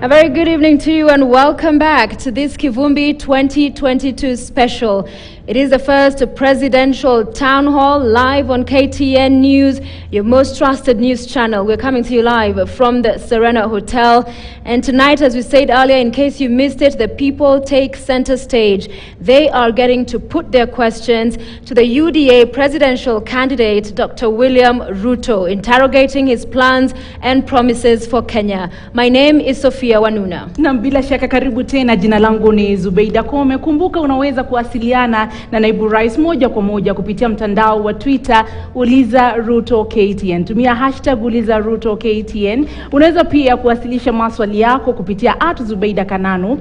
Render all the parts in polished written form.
very good evening to you and welcome back to this Kivumbi 2022 special. It is the first presidential town hall live on KTN News, your most trusted news channel. We're coming to you live from the Serena Hotel. And tonight, as we said earlier, in case you missed it, the people take center stage. They are getting to put their questions to the UDA presidential candidate, Dr. William Ruto, interrogating his plans and promises for Kenya. My name is Sophia Wanuna. Na bila shaka karibu tena, jina langu ni Zubeida Kome. Kumbuka unaweza kuwasiliana na naibu rais moja kwa moja kupitia mtandao wa Twitter Uliza Ruto KTN. Tumia hashtag Uliza Ruto KTN. Unaweza pia kuwasilisha maswali yako kupitia @Zubeida Kananu,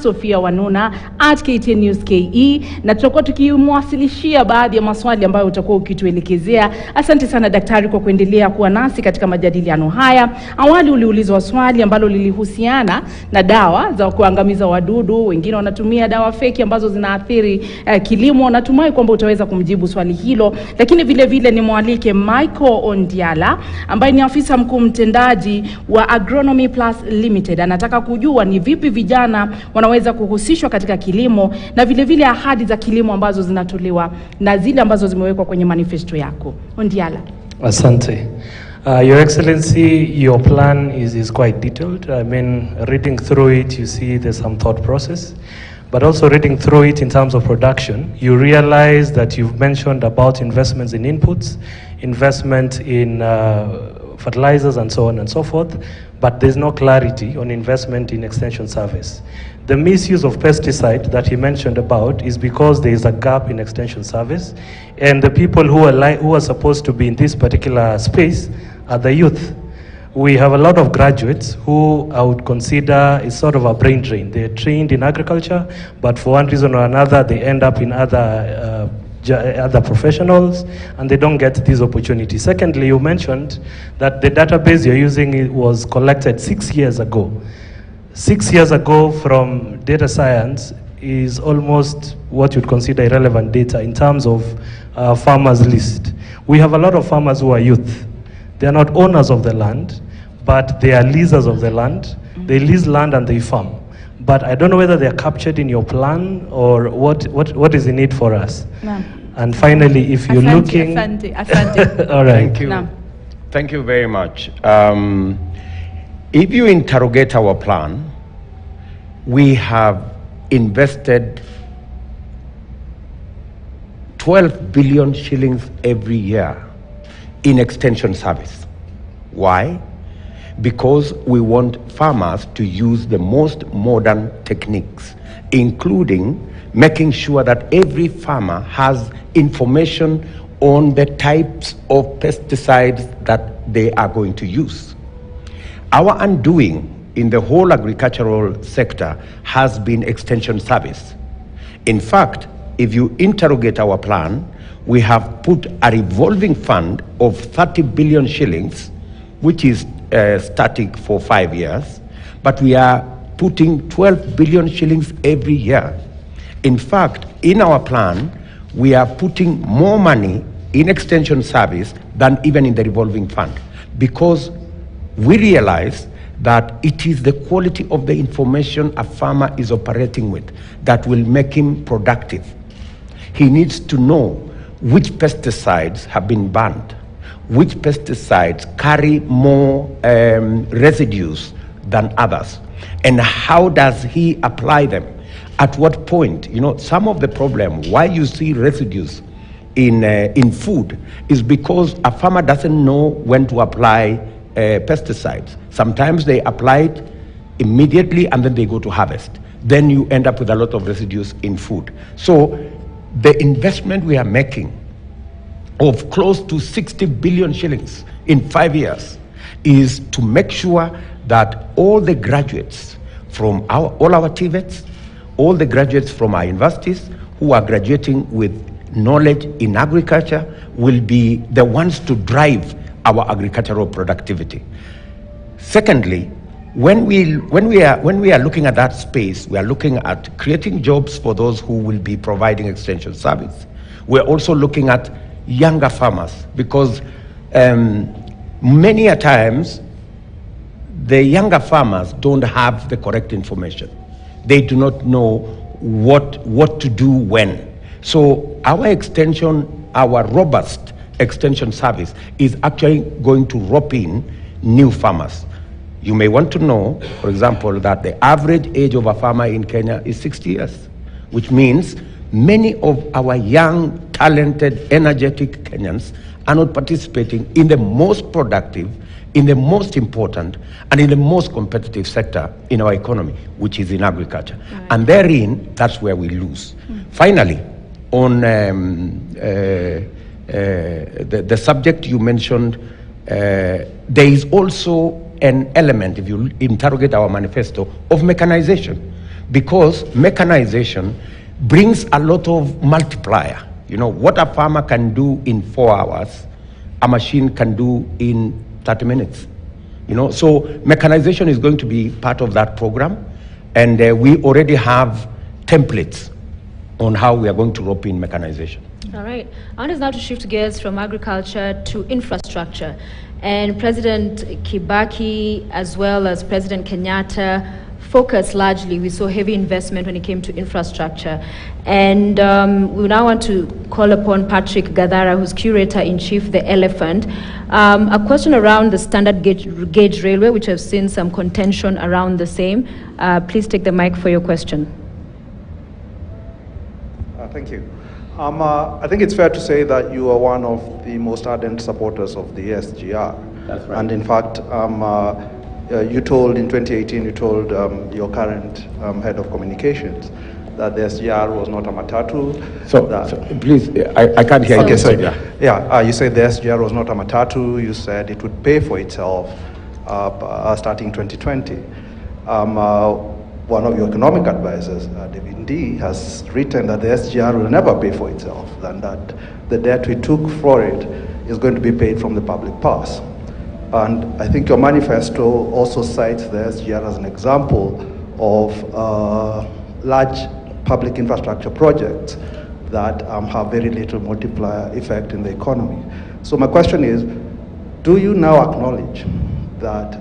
@Sophia Wanuna, @KTN News KE, na tutakuwa tukimwasilishia baadhi ya maswali ambayo utakuwa ukituelekezea. Asante sana daktari kwa kuendelea kuwa nasi katika majadiliano haya. Awali uliulizwa swali ambalo lilihusiana na dawa za kuangamiza wadudu. Wengine wanatumia dawa feki ambazo zinaathiri kilimo. Natumai kwamba utaweza kumjibu swali hilo, lakini vile vile ni mwalike Michael Ondiala ambaye ni afisa mkuu mtendaji wa Agronomy Plus Limited. Anataka kujua ni vipi vijana wanaweza kuhusishwa katika kilimo na vile vile ahadi za kilimo ambazo zinatolewa na zile ambazo zimewekwa kwenye manifesto yako. Ondiala. Asante. Your Excellency, your plan is quite detailed. I mean, reading through it, you see there's some thought process. But also reading through it in terms of production, you realize that you've mentioned about investments in inputs, investment in fertilizers and so on and so forth, but there's no clarity on investment in extension service. The misuse of pesticide that he mentioned about is because there is a gap in extension service, and the people who are supposed to be in this particular space are the youth. We have a lot of graduates who I would consider is sort of a brain drain. They're trained in agriculture, but for one reason or another, they end up in other professionals, and they don't get these opportunities. Secondly, you mentioned that the database you're using was collected 6 years ago. 6 years ago from data science is almost what you'd consider irrelevant data in terms of farmers list. We have a lot of farmers who are youth. They are not owners of the land, but they are leasers of the land. They lease land and they farm. But I don't know whether they are captured in your plan or what is in it for us. No. And finally, if you're looking... Asante. All right. Thank you. No. Thank you very much. If you interrogate our plan, we have invested 12 billion shillings every year in extension service. Why? Because we want farmers to use the most modern techniques, including making sure that every farmer has information on the types of pesticides that they are going to use. Our undoing in the whole agricultural sector has been extension service. In fact, if you interrogate our plan, we have put a revolving fund of 30 billion shillings, which is static for 5 years, but we are putting 12 billion shillings every year. In fact, in our plan, we are putting more money in extension service than even in the revolving fund, because we realize that it is the quality of the information a farmer is operating with that will make him productive. He needs to know which pesticides have been banned, which pesticides carry more residues than others, and how does he apply them, at what point. You know, some of the problem why you see residues in food is because a farmer doesn't know when to apply pesticides. Sometimes they apply it immediately and then they go to harvest. Then you end up with a lot of residues in food. So the investment we are making of close to 60 billion shillings in 5 years is to make sure that all the graduates from all our TVETs, all the graduates from our universities who are graduating with knowledge in agriculture will be the ones to drive our agricultural productivity. Secondly, when we are looking at that space, we are looking at creating jobs for those who will be providing extension service. We're also looking at younger farmers, because many a times the younger farmers don't have the correct information. They do not know what to do when. So our extension, our robust extension service is actually going to rope in new farmers. You may want to know, for example, that the average age of a farmer in Kenya is 60 years, which means many of our young, talented, energetic Kenyans are not participating in the most productive, in the most important, and in the most competitive sector in our economy, which is in agriculture. Right. And therein, that's where we lose. Finally, on the subject you mentioned, there is also an element, if you interrogate our manifesto, of mechanization, because mechanization brings a lot of multiplier. You know, what a farmer can do in 4 hours, a machine can do in 30 minutes. You know, so mechanization is going to be part of that program, and we already have templates on how we are going to rope in mechanization. All right. I want us now to shift gears from agriculture to infrastructure. And President Kibaki, as well as President Kenyatta, focused largely, we saw heavy investment when it came to infrastructure. And we now want to call upon Patrick Gadara, who's Curator-in-Chief, the Elephant. A question around the standard gauge railway, which has seen some contention around the same. Please take the mic for your question. Thank you. I think it's fair to say that you are one of the most ardent supporters of the SGR. That's right. And in fact, you told in 2018, you told your current head of communications that the SGR was not a matatu. So please, I can't hear you. Okay, sorry. Yeah, you said the SGR was not a matatu. You said it would pay for itself starting 2020. One of your economic advisors, David D, has written that the SGR will never pay for itself, and that the debt we took for it is going to be paid from the public purse. And I think your manifesto also cites the SGR as an example of large public infrastructure projects that have very little multiplier effect in the economy. So my question is, do you now acknowledge that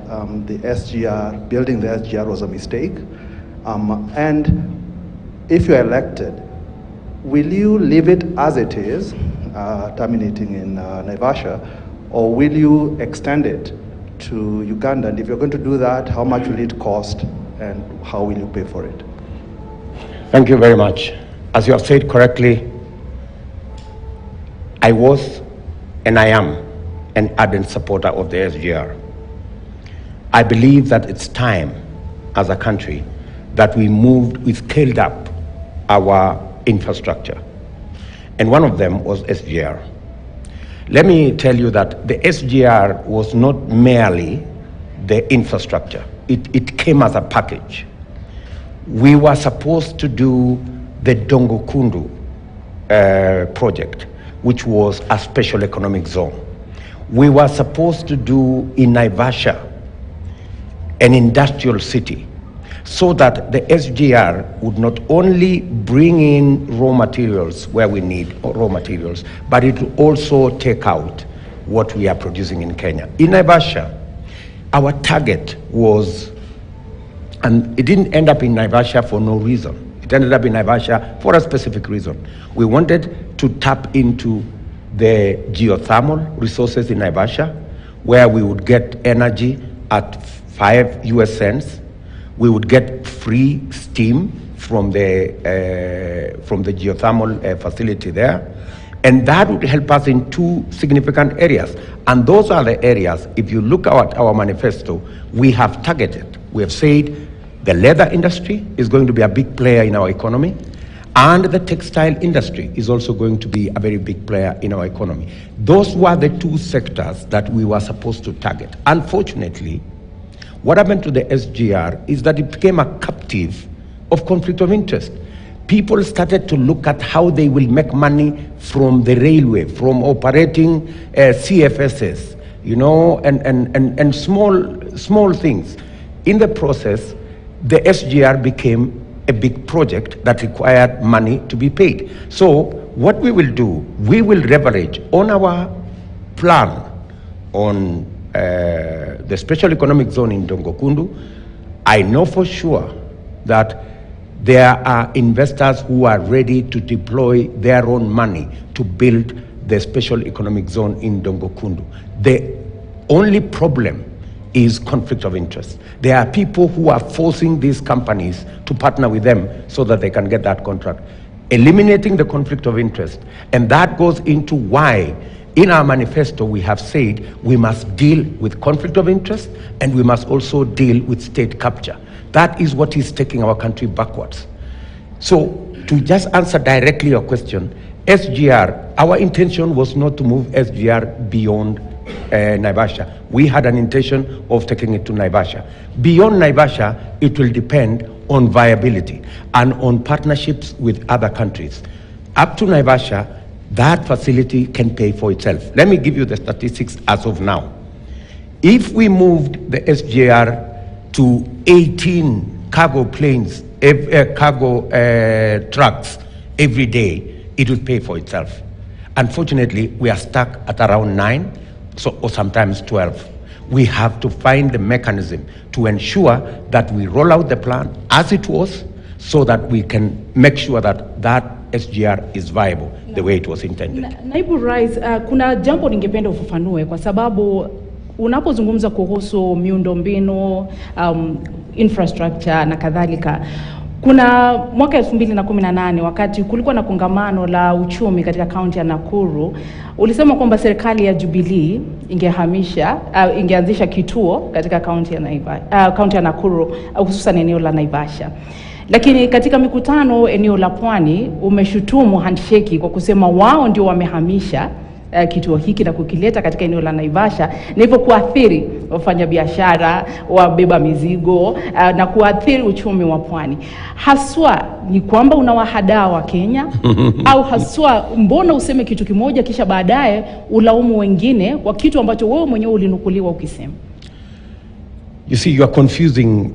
the SGR, building the SGR was a mistake? And if you're elected, will you leave it as it is, terminating in Naivasha, or will you extend it to Uganda? And if you're going to do that, how much will it cost, and how will you pay for it? Thank you very much. As you have said correctly, I was and I am an ardent supporter of the SGR. I believe that it's time as a country that we scaled up our infrastructure. And one of them was SGR. Let me tell you that the SGR was not merely the infrastructure. It came as a package. We were supposed to do the Dongokundu project, which was a special economic zone. We were supposed to do in Naivasha an industrial city, so that the SGR would not only bring in raw materials where we need raw materials, but it will also take out what we are producing in Kenya. In Naivasha, our target was, and it didn't end up in Naivasha for no reason. It ended up in Naivasha for a specific reason. We wanted to tap into the geothermal resources in Naivasha, where we would get energy at 5 US cents. We would get free steam from the geothermal facility there. And that would help us in 2 significant areas. And those are the areas, if you look at our manifesto, we have targeted. We have said the leather industry is going to be a big player in our economy, and the textile industry is also going to be a very big player in our economy. Those were the 2 sectors that we were supposed to target. Unfortunately, what happened to the SGR is that it became a captive of conflict of interest. People started to look at how they will make money from the railway, from operating CFSs, you know, and small things. In the process, the SGR became a big project that required money to be paid. So what we will do, we will leverage on our plan on the special economic zone in Dongokundu, I know for sure that there are investors who are ready to deploy their own money to build the special economic zone in Dongokundu. The only problem is conflict of interest. There are people who are forcing these companies to partner with them so that they can get that contract. Eliminating the conflict of interest, and that goes into why in our manifesto we have said we must deal with conflict of interest and we must also deal with state capture. That is what is taking our country backwards. So to just answer directly your question, SGR, our intention was not to move SGR beyond Naivasha. We had an intention of taking it to Naivasha. Beyond Naivasha, it will depend on viability and on partnerships with other countries. Up to Naivasha, that facility can pay for itself. Let me give you the statistics as of now. If we moved the SGR to 18 cargo planes, trucks every day, it will pay for itself. Unfortunately, we are stuck at around 9, or sometimes 12. We have to find the mechanism to ensure that we roll out the plan as it was, so that we can make sure that that SGR is viable the way it was intended. Naibu Rais, kuna jambo ningependa ufafanue kwa sababu unapozungumza kuhusu miundombinu, infrastructure na kadhalika. Kuna mwaka 2018 wakati kulikuwa na kongamano la uchumi katika kaunti ya Nakuru, ulisema kwamba serikali ya Jubilee ingeanzisha kituo katika kaunti ya Nakuru, hususan eneo la Naivasha. Lakini katika mikutano eneo la Pwani umeshutumu handshake kwa kusema wao ndio wamehamisha kituo hiki na kukileta katika eneo la Naivasha, na hivyo kuathiri wafanyabiashara, wabeba mizigo na kuathiri uchumi wa Pwani. Haswa ni kwamba unawahadaa wa Kenya au haswa mbona useme kitu kimoja kisha baadaye ulaumu wengine kwa kitu ambacho wewe mwenyewe ulinukuliwa ukisema? You see, you are confusing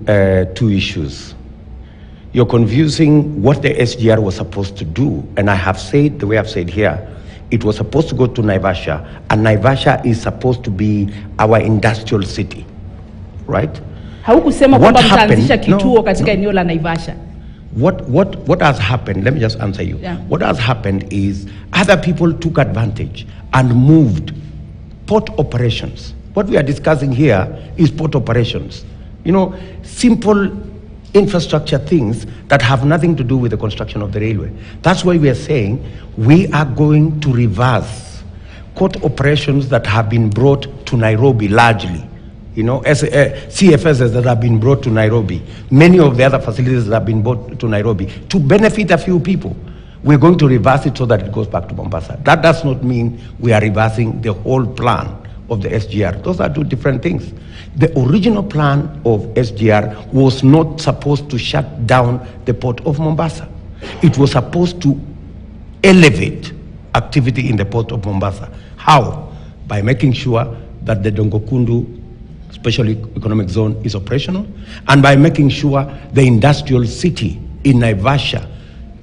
two issues. You're confusing what the SGR was supposed to do, and I have said, the way I've said here, it was supposed to go to Naivasha, and Naivasha is supposed to be our industrial city, right? Haukusema kwamba mtaanzisha kituo katika eneo la Naivasha. What has happened, let me just answer you. Yeah. What has happened is other people took advantage and moved port operations. What we are discussing here is port operations. You know, simple infrastructure things that have nothing to do with the construction of the railway. That's why we are saying we are going to reverse port operations that have been brought to Nairobi largely. You know, CFSs that have been brought to Nairobi, many of the other facilities that have been brought to Nairobi to benefit a few people. We're going to reverse it so that it goes back to Mombasa. That does not mean we are reversing the whole plan of the SGR. Those are two different things. The original plan of SGR was not supposed to shut down the port of Mombasa. It was supposed to elevate activity in the port of Mombasa. How? By making sure that the Dongokundu Special Economic Zone is operational, and by making sure the industrial city in Naivasha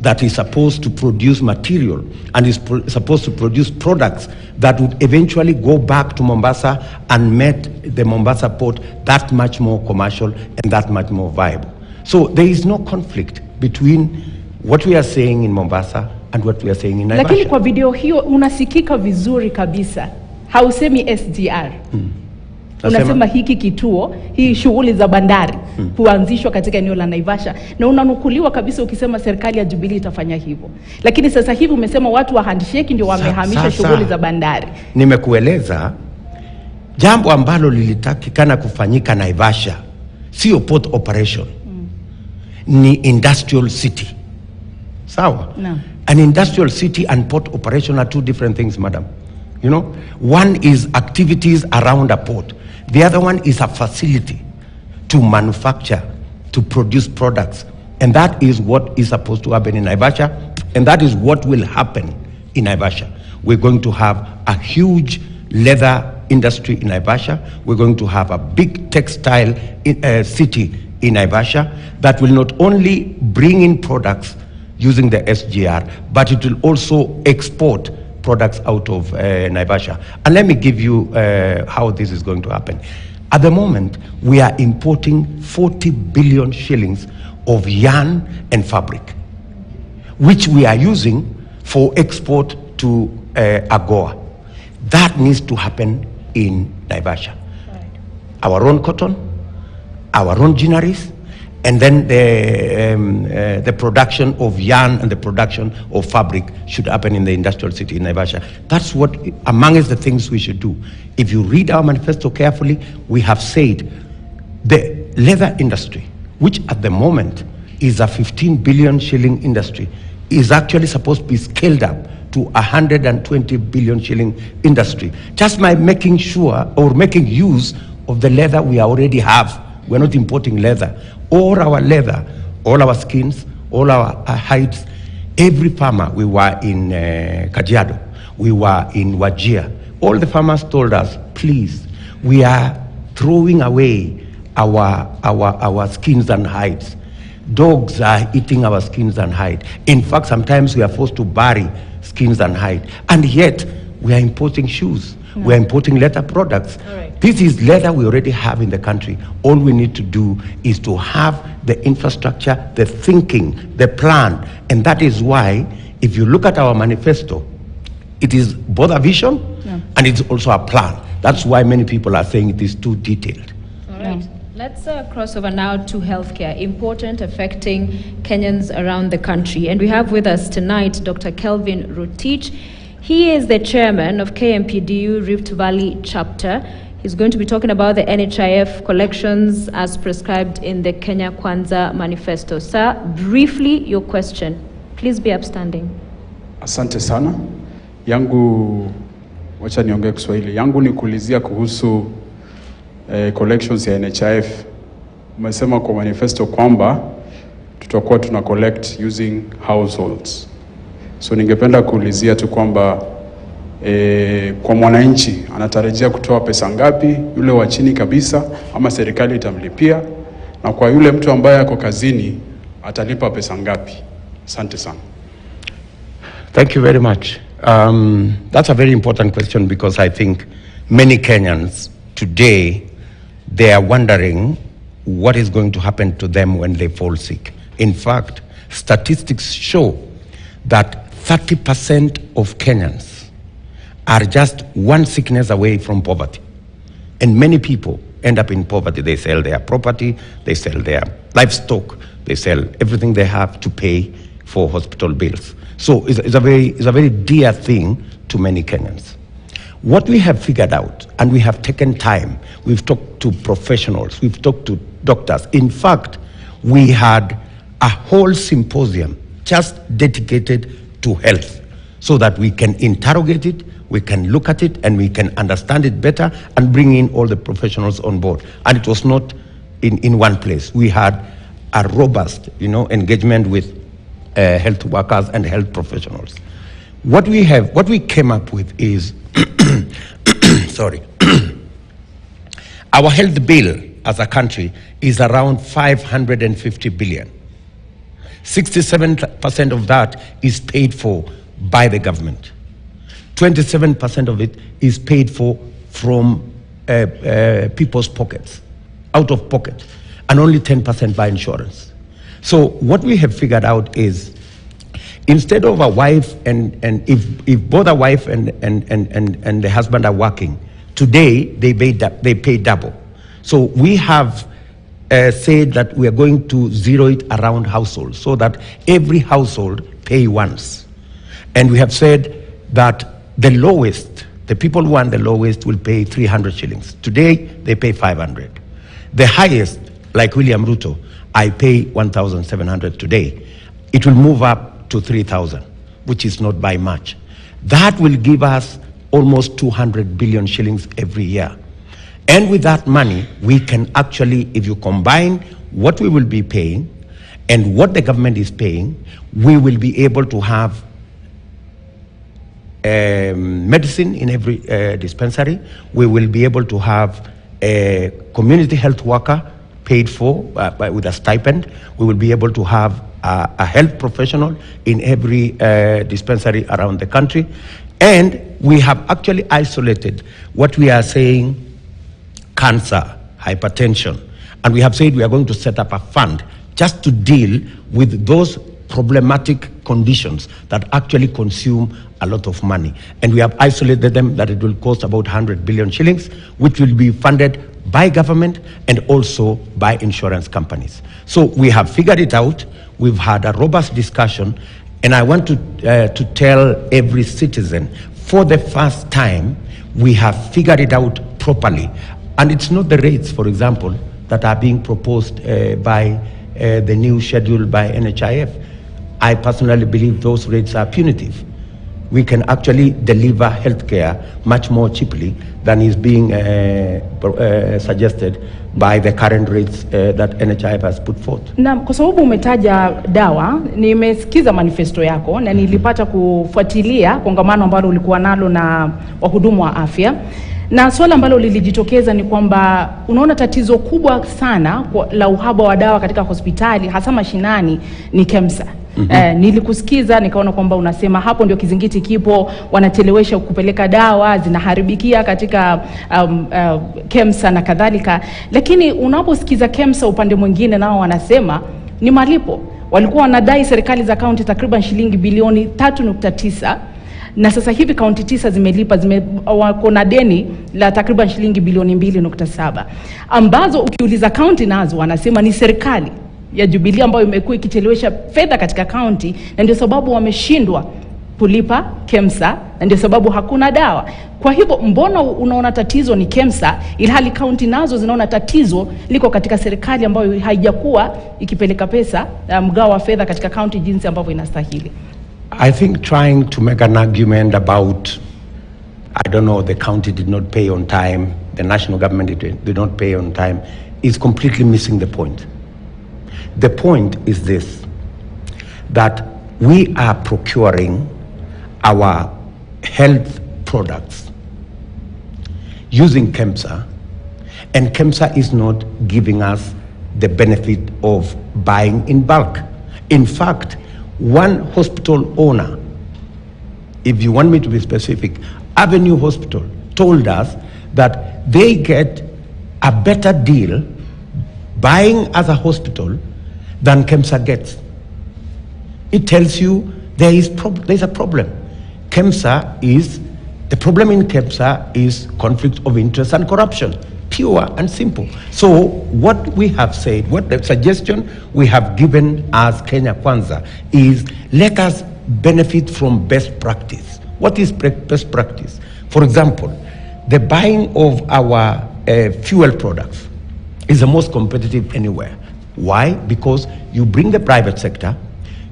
that is supposed to produce material and is supposed to produce products that would eventually go back to Mombasa and make the Mombasa port that much more commercial and that much more viable. So there is no conflict between what we are saying in Mombasa and what we are saying in Naivasha. Lakini kwa video hiyo unasikika vizuri kabisa. Hausemi SGR. Unasema hiki kituo, hii shughuli za bandari kuanzishwa katika eneo la Naivasha, na unanukuliwa kabisa ukisema serikali ya Jubilee itafanya hivyo. Lakini sasa hivi umesema watu wa handshake ndio wamehamisha shughuli za bandari. Nimekueleza jambo ambalo lilitakikana kufanyika Naivasha sio port operation. Ni industrial city. Sawa? No. An industrial city and port operation are two different things, madam. You know, one is activities around a port. The other one is a facility to manufacture, to produce products. And that is what is supposed to happen in Naivasha. And that is what will happen in Naivasha. We're going to have a huge leather industry in Naivasha. We're going to have a big textile city in Naivasha that will not only bring in products using the SGR, but it will also export products out of Naivasha. And let me give you how this is going to happen. At the moment, we are importing 40 billion shillings of yarn and fabric, which we are using for export to AGOA. That needs to happen in Naivasha. Right. Our own cotton, our own ginneries, and then the production of yarn and the production of fabric should happen in the industrial city in Naivasha. That's what, amongst the things we should do. If you read our manifesto carefully, we have said the leather industry, which at the moment is a 15 billion shilling industry, is actually supposed to be scaled up to 120 billion shilling industry, just by making sure or making use of the leather we already have. We're not importing leather. All our leather, all our skins, all our hides, every farmer, we were in Kajiado, we were in Wajir, all the farmers told us, please, we are throwing away our skins and hides. Dogs are eating our skins and hide. In fact, sometimes we are forced to bury skins and hide. And yet, we are importing shoes. No. We are importing leather products. Right. This is leather we already have in the country. All we need to do is to have the infrastructure, the thinking, the plan. And that is why, if you look at our manifesto, it is both a vision and it's also a plan. That's why many people are saying it is too detailed. All right. Let's cross over now to healthcare, important, affecting Kenyans around the country. And we have with us tonight Dr. Kelvin Rotich. He is the chairman of KMPDU Rift Valley chapter. He's going to be talking about the NHIF collections as prescribed in the Kenya Kwanza manifesto. Sir, briefly your question. Please be upstanding. Asante sana. Yangu, wacha niongee Kiswahili. Yangu ni kuulizia kuhusu collections ya NHIF. Umesema kwa manifesto kwamba tutakuwa tuna collect using households. So ningependa kuulizia tu kwamba kwa mwananchi anatarajia kutoa pesa ngapi, yule wa chini kabisa ama serikali itamlipia, na kwa yule mtu ambaye ako kazini atalipa pesa ngapi? Asante sana. Thank you very much. That's a very important question because I think many Kenyans today, they are wondering what is going to happen to them when they fall sick. In fact, statistics show that 30% of Kenyans are just one sickness away from poverty. And many people end up in poverty. They sell their property, they sell their livestock, they sell everything they have to pay for hospital bills. So it's a very dear thing to many Kenyans. What we have figured out, and we have taken time, we've talked to professionals, we've talked to doctors. In fact, we had a whole symposium just dedicated to health so that we can interrogate it, we can look at it, and we can understand it better and bring in all the professionals on board. And it was not in one place. We had a robust, engagement with health workers and health professionals. What we came up with is, sorry, our health bill as a country is around 550 billion. 67% of that is paid for by the government. 27% of it is paid for from people's pockets, out of pocket, and only 10% by insurance. So what we have figured out is, instead of a wife and if both a wife and the husband are working, today they pay double. So we have said that we are going to zero it around households so that every household pay once. And we have said that the lowest, the people who earn the lowest will pay 300 shillings. Today they pay 500. The highest, like William Ruto, I pay 1,700 today. It will move up to 3,000, which is not by much. That will give us almost 200 billion shillings every year. And with that money, we can actually, if you combine what we will be paying and what the government is paying, we will be able to have medicine in every dispensary. We will be able to have a community health worker paid for with a stipend. We will be able to have a health professional in every dispensary around the country. And we have actually isolated what we are saying, cancer, hypertension, and we have said we are going to set up a fund just to deal with those problematic conditions that actually consume a lot of money. And we have isolated them that it will cost about 100 billion shillings, which will be funded by government and also by insurance companies. So we have figured it out. We've had a robust discussion, and I want to tell every citizen, for the first time, we have figured it out properly. And it's not the rates, for example, that are being proposed by the new schedule by NHIF. I personally believe those rates are punitive. We can actually deliver healthcare much more cheaply than is being suggested by the current rates that NHIF has put forth. Na kwa sababu umetaja dawa, nimesikiza manifesto yako na nilipata kufuatilia kongamano ambalo ulikuwa nalo na wahudumu wa afya. Na swala ambalo lilijitokeza ni kwamba unaona tatizo kubwa sana la uhaba wa dawa katika hospitali hasa mashinani ni KEMSA. Nilikusikiza nikaona kwamba unasema hapo ndio kizingiti kipo, wanachelewesha kupeleka dawa, zinaharibikia katika KEMSA na kadhalika. Lakini unaposikiza KEMSA upande mwingine nao wanasema ni malipo. Walikuwa wanadai serikali za kaunti takriban shilingi bilioni 3.9, na sasa hivi kaunti 9 zimelipa, wako na deni la takriban shilingi bilioni 2.7, ambazo ukiuliza kaunti nazo wanasema ni serikali ya Jubilee ambayo imekuwa ikichelewesha fedha katika kaunti, na ndio sababu wameshindwa kulipa KEMSA, na ndio sababu hakuna dawa. Kwa hivyo mbona unaona tatizo ni KEMSA ilhali kaunti nazo zinaona tatizo liko katika serikali ambayo haijakuwa ikipeleka pesa, mgao wa fedha katika kaunti jinsi ambavyo inastahili? I think trying to make an argument about, I don't know, the county did not pay on time, the national government did not pay on time, is completely missing the point. The point is this, that we are procuring our health products using KEMSA, and KEMSA is not giving us the benefit of buying in bulk. In fact, one hospital owner, if you want me to be specific, Avenue Hospital, told us that they get a better deal buying as a hospital than KEMSA gets. It tells you there is a problem. The problem in KEMSA is conflict of interest and corruption, pure and simple. So what we have said, what the suggestion we have given as Kenya Kwanza is, let us benefit from best practice. What is best practice? For example, the buying of our fuel products is the most competitive anywhere. Why? Because you bring the private sector,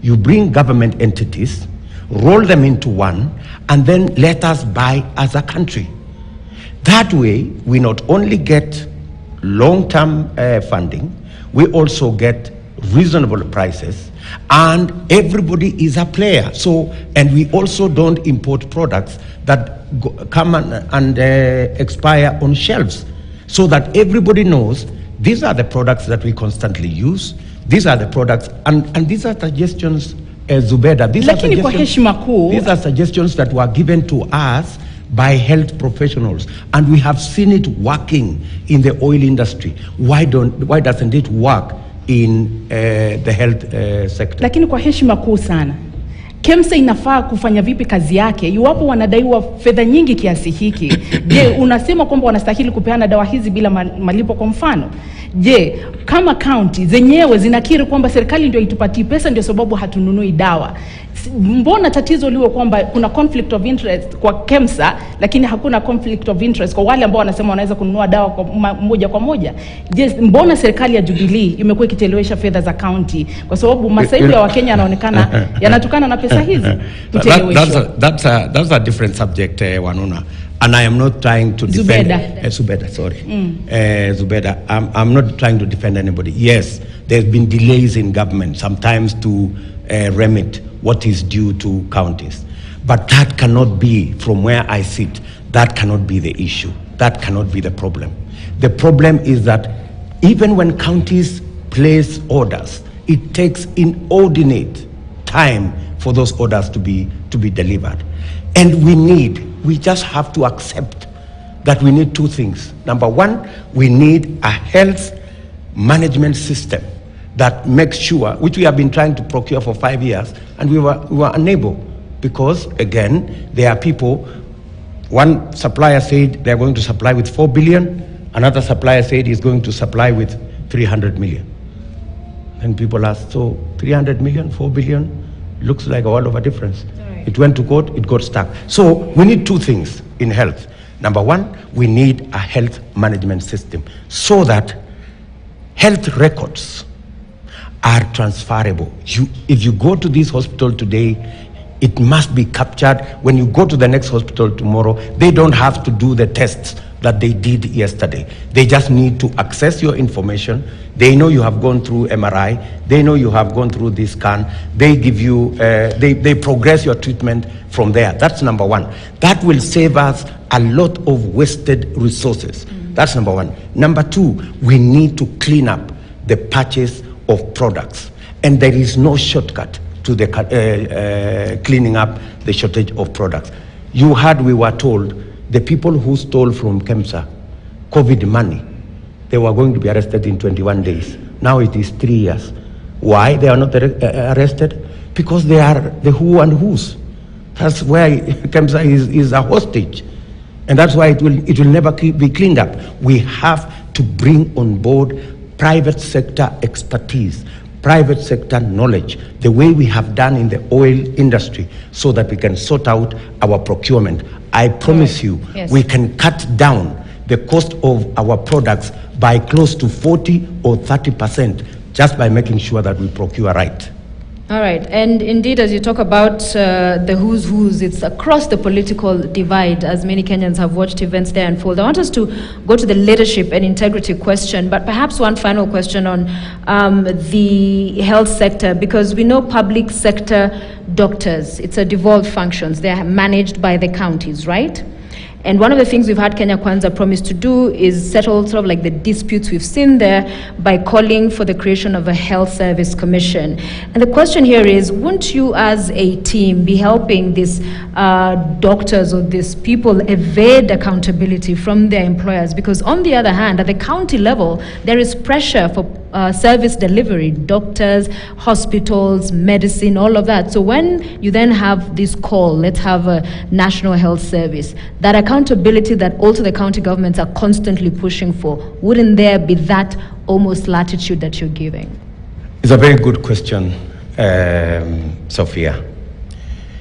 you bring government entities, roll them into one, and then let us buy as a country. That way, we not only get long-term funding, we also get reasonable prices, and everybody is a player. So, and we also don't import products that come and expire on shelves, so that everybody knows these are the products that we constantly use. These are the products, and these are suggestions, Zubeda. These are suggestions that were given to us by health professionals, and we have seen it working in the oil industry. Why doesn't it work in the health sector? Lakini kwa heshima kuu sana, KEMSA inafaa kufanya vipi kazi yake iwapo wanadaiwa fedha nyingi kiasi hiki? Je, unasema kwamba wanastahili kupeana dawa hizi bila malipo kwa mfano? Je, kama county zenyewe zinakiri kwamba serikali ndio itupatie pesa ndio sababu hatununui dawa, mbona tatizo liwe kwamba kuna conflict of interest kwa KEMSA lakini hakuna conflict of interest kwa wale ambao wanasema wanaweza kununua dawa kwa moja kwa moja? Je, mbona serikali ya Jubilee imekuwa ikichelewesha fedha za county kwa sababu masaibu ya Wakenya yanaonekana yanatokana na pesa hizi? That's a different subject, Wanuna. And I am not trying to defend Zubeda, sorry. Zubeda, I'm not trying to defend anybody. Yes, there's been delays in government, sometimes to remit what is due to counties. But that cannot be, from where I sit, that cannot be the issue. That cannot be the problem. The problem is that even when counties place orders, it takes inordinate time for those orders to be delivered. And we just have to accept that we need two things. Number one, we need a health management system that makes sure, which we have been trying to procure for 5 years, and we were unable, because again, there are people, one supplier said they're going to supply with 4 billion, another supplier said he's going to supply with 300 million. And people asked, so 300 million, 4 billion, looks like a world of a difference. Right. It went to court, it got stuck. So we need two things in health. Number one, we need a health management system so that health records are transferable. If you go to this hospital today, it must be captured. When you go to the next hospital tomorrow, they don't have to do the tests that they did yesterday. They just need to access your information. They know you have gone through MRI. They know you have gone through this scan. They give you, they progress your treatment from there. That's number one. That will save us a lot of wasted resources. That's number one. Number two, we need to clean up the purchase of products. And there is no shortcut to the cleaning up the shortage of products. You heard we were told the people who stole from KEMSA COVID money, they were going to be arrested in 21 days. Now it is 3 years. Why they are not arrested? Because they are the who and whos. That's why KEMSA is a hostage. And that's why it will never be cleaned up. We have to bring on board private sector expertise, private sector knowledge, the way we have done in the oil industry, so that we can sort out our procurement. I promise you, yes, we can cut down the cost of our products by close to 40 or 30% just by making sure that we procure right. All right, and indeed, as you talk about the who's, it's across the political divide, as many Kenyans have watched events there unfold. I want us to go to the leadership and integrity question, but perhaps one final question on the health sector, because we know public sector doctors, it's a devolved functions. They are managed by the counties, right? And one of the things we've had Kenya Kwanza promise to do is settle sort of like the disputes we've seen there by calling for the creation of a health service commission. And the question here is, won't you as a team be helping these doctors or these people evade accountability from their employers? Because on the other hand, at the county level, there is pressure for service delivery, doctors, hospitals, medicine, all of that. So when you then have this call, let's have a national health service, that accountability that also the county governments are constantly pushing for, wouldn't there be that almost latitude that you're giving? It's a very good question, Sophia.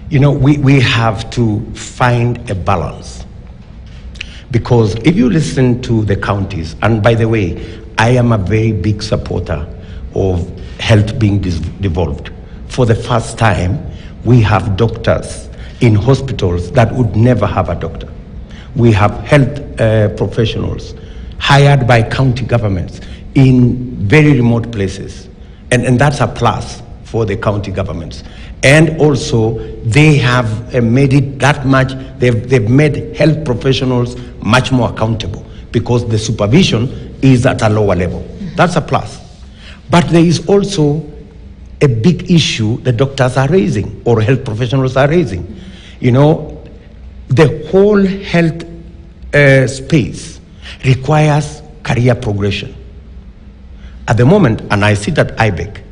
You know, we have to find a balance, because if you listen to the counties, and by the way, I am a very big supporter of health being devolved. For the first time, we have doctors in hospitals that would never have a doctor. We have health professionals hired by county governments in very remote places. And that's a plus for the county governments. And also, they have made it that much, they've made health professionals much more accountable, because the supervision is at a lower level. That's a plus. But there is also a big issue the doctors are raising, or health professionals are raising. You know, the whole health space requires career progression. At the moment, and I sit at IBEC,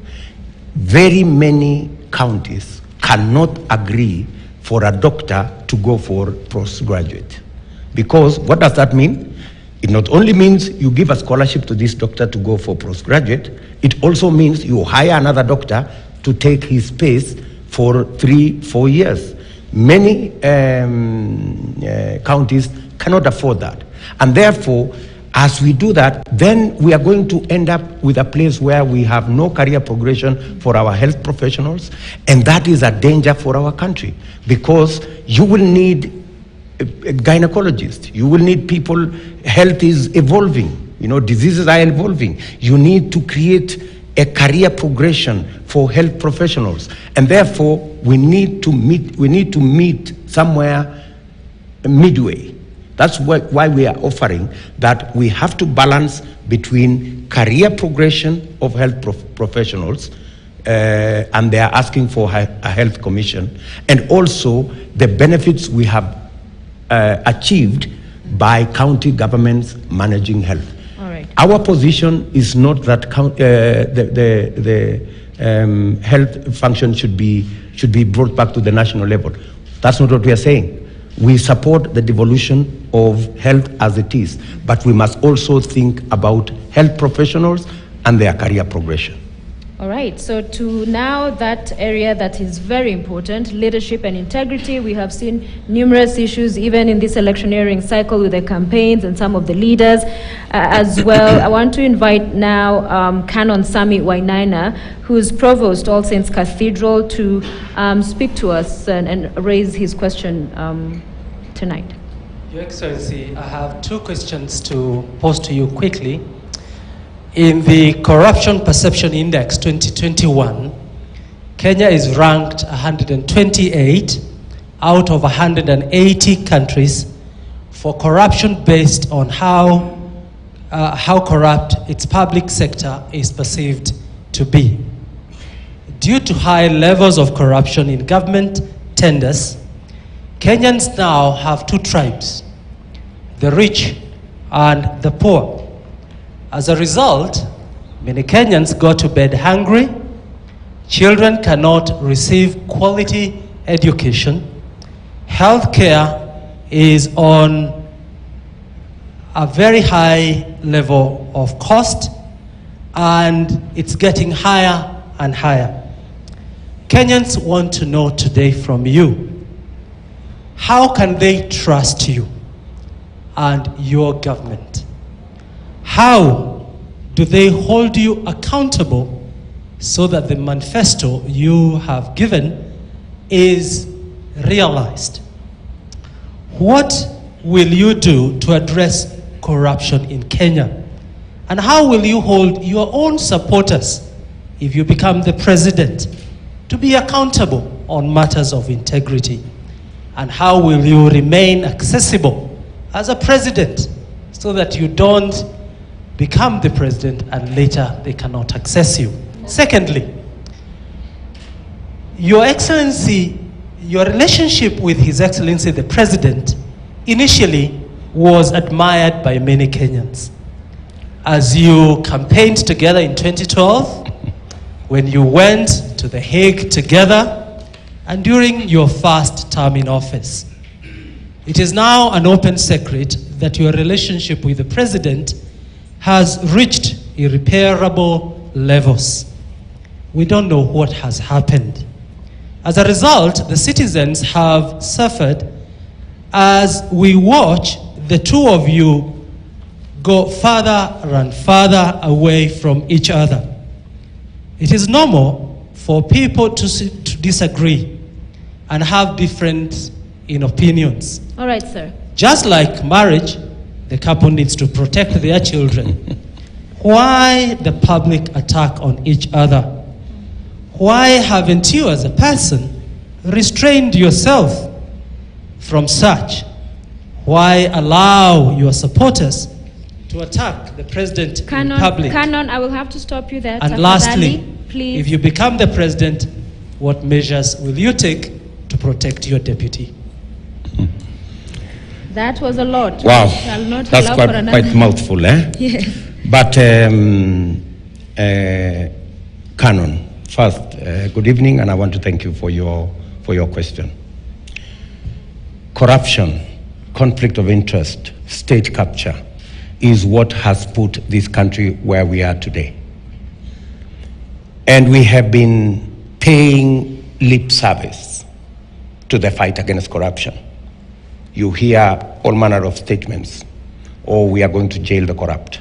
very many counties cannot agree for a doctor to go for postgraduate. Because what does that mean? It not only means you give a scholarship to this doctor to go for postgraduate, it also means you hire another doctor to take his space for 3-4 years. Many counties cannot afford that. And therefore, as we do that, then we are going to end up with a place where we have no career progression for our health professionals, and that is a danger for our country, because you will need a gynecologist, you will need people. Health is evolving, you know, diseases are evolving. You need to create a career progression for health professionals, and therefore we need to meet somewhere midway. That's why we are offering that we have to balance between career progression of health professionals and they are asking for a health commission, and also the benefits we have achieved by county governments managing health. All right. Our position is not that the health function should be brought back to the national level. That's not what we are saying. We support the devolution of health as it is, but we must also think about health professionals and their career progression. All right, so to now that area that is very important, leadership and integrity. We have seen numerous issues even in this electioneering cycle with the campaigns and some of the leaders as well. I want to invite now Canon Sami Wainaina, who's Provost, All Saints Cathedral, to speak to us and raise his question tonight. Your Excellency, I have two questions to pose to you quickly. In the Corruption Perception Index 2021, Kenya is ranked 128 out of 180 countries for corruption based on how corrupt its public sector is perceived to be. Due to high levels of corruption in government tenders, Kenyans now have two tribes, the rich and the poor. As a result, many Kenyans go to bed hungry, children cannot receive quality education, healthcare is on a very high level of cost, and it's getting higher and higher. Kenyans want to know today from you, how can they trust you and your government? How do they hold you accountable so that the manifesto you have given is realized? What will you do to address corruption in Kenya? And how will you hold your own supporters, if you become the president, to be accountable on matters of integrity? And how will you remain accessible as a president so that you don't become the president and later they cannot access you? Secondly, Your Excellency, your relationship with His Excellency the President initially was admired by many Kenyans. As you campaigned together in 2012, when you went to The Hague together, and during your first term in office. It is now an open secret that your relationship with the President has reached irreparable levels. We don't know what has happened. As a result, the citizens have suffered as we watch the two of you go further and further away from each other. It is normal for people to disagree and have different opinions. All right, sir. Just like marriage, the couple needs to protect their children. Why the public attack on each other? Why haven't you as a person restrained yourself from such? Why allow your supporters to attack the president in public? Canon, I will have to stop you there. And lastly, please. If you become the president, what measures will you take to protect your deputy? That was a lot. Wow, I'll not that's allow for another. quite mouthful, eh? Yes. But Canon, first, good evening, and I want to thank you for your question. Corruption, conflict of interest, state capture is what has put this country where we are today. And we have been paying lip service to the fight against corruption. You hear all manner of statements. Oh, we are going to jail the corrupt.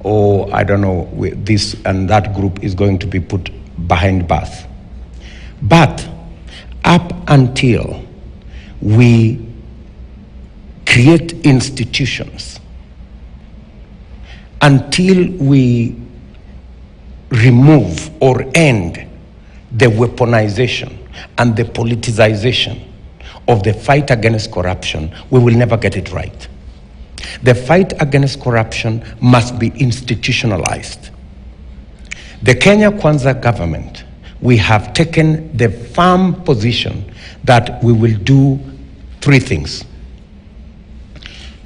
Oh, I don't know, this and that group is going to be put behind bars. But up until we create institutions, until we remove or end the weaponization and the politicization of the fight against corruption, we will never get it right. The fight against corruption must be institutionalized. The Kenya Kwanza government, we have taken the firm position that we will do three things.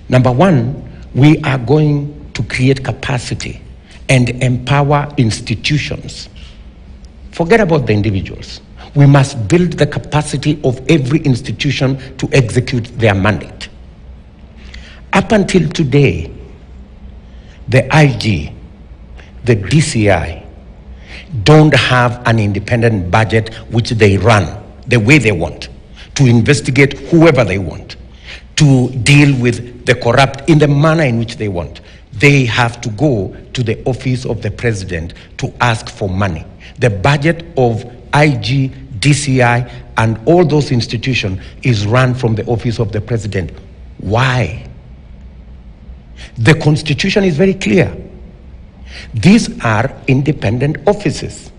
Number one, we are going to create capacity and empower institutions. Forget about the individuals. We must build the capacity of every institution to execute their mandate. Up until today, the IG, the DCI, don't have an independent budget which they run the way they want, to investigate whoever they want, to deal with the corrupt in the manner in which they want. They have to go to the office of the president to ask for money. The budget of IG, DCI, and all those institutions is run from the office of the president. Why? The Constitution is very clear. These are independent offices.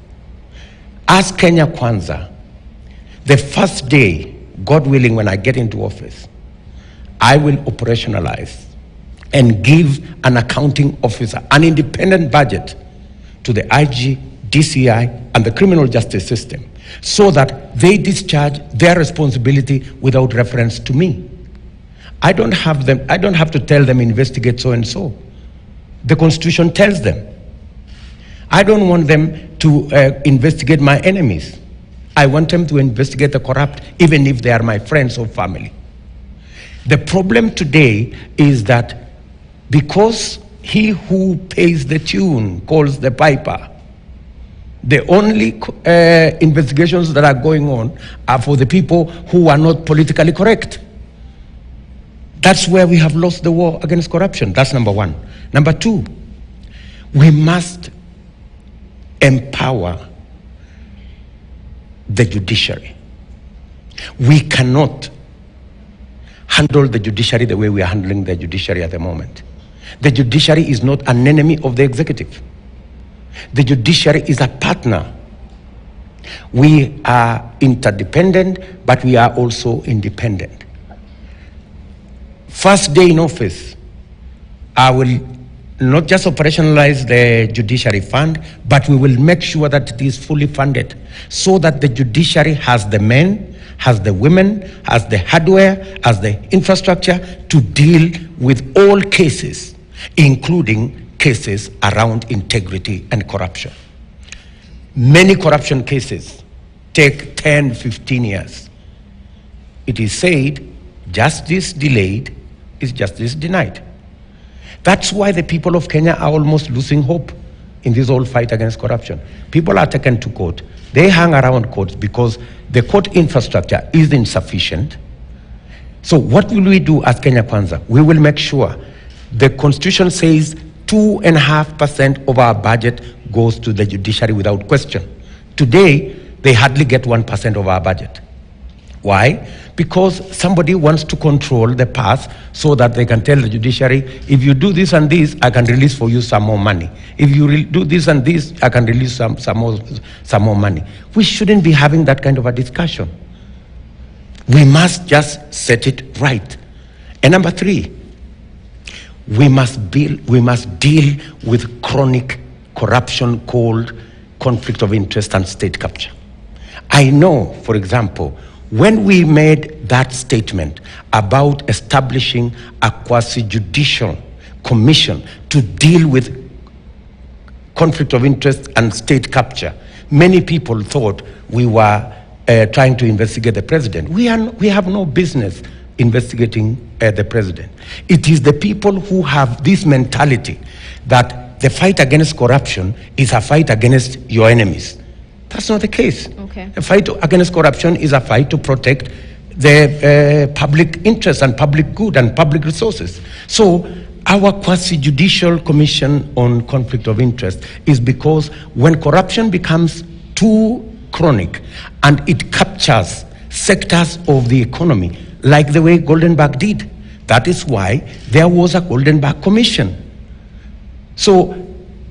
As Kenya Kwanza, the first day, God willing, when I get into office, I will operationalize and give an accounting officer an independent budget to the IG, DCI, and the criminal justice system, so that they discharge their responsibility without reference to me. I don't have to tell them investigate so and so. The Constitution tells them. I don't want them to investigate my enemies. I want them to investigate the corrupt, even if they are my friends or family. The problem today is that because he who pays the tune calls the piper, the only investigations that are going on are for the people who are not politically correct. That's where we have lost the war against corruption. That's number one. Number two, we must empower the judiciary. We cannot handle the judiciary the way we are handling the judiciary at the moment. The judiciary is not an enemy of the executive. The judiciary is a partner. We are interdependent, but we are also independent. First day in office, I will not just operationalize the judiciary fund, but we will make sure that it is fully funded so that the judiciary has the men, has the women, has the hardware, has the infrastructure to deal with all cases, including cases around integrity and corruption. Many corruption cases take 10, 15 years. It is said, justice delayed is justice denied. That's why the people of Kenya are almost losing hope in this whole fight against corruption. People are taken to court. They hang around courts because the court infrastructure is insufficient. So what will we do as Kenya Kwanza? We will make sure the Constitution says 2.5% of our budget goes to the judiciary without question. Today, they hardly get 1% of our budget. Why? Because somebody wants to control the path so that they can tell the judiciary, if you do this and this, I can release for you some more money. If you do this and this, I can release some more money. We shouldn't be having that kind of a discussion. We must just set it right. And number three, we must deal with chronic corruption called conflict of interest and state capture. I know, for example, when we made that statement about establishing a quasi-judicial commission to deal with conflict of interest and state capture, many people thought we were trying to investigate the president. We have no business investigating the president. It is the people who have this mentality that the fight against corruption is a fight against your enemies. That's not the case. Okay. The fight against corruption is a fight to protect the public interest and public good and public resources. So our quasi-judicial commission on conflict of interest is because when corruption becomes too chronic and it captures sectors of the economy, like the way Goldenberg did, that is why there was a Goldenberg Commission. So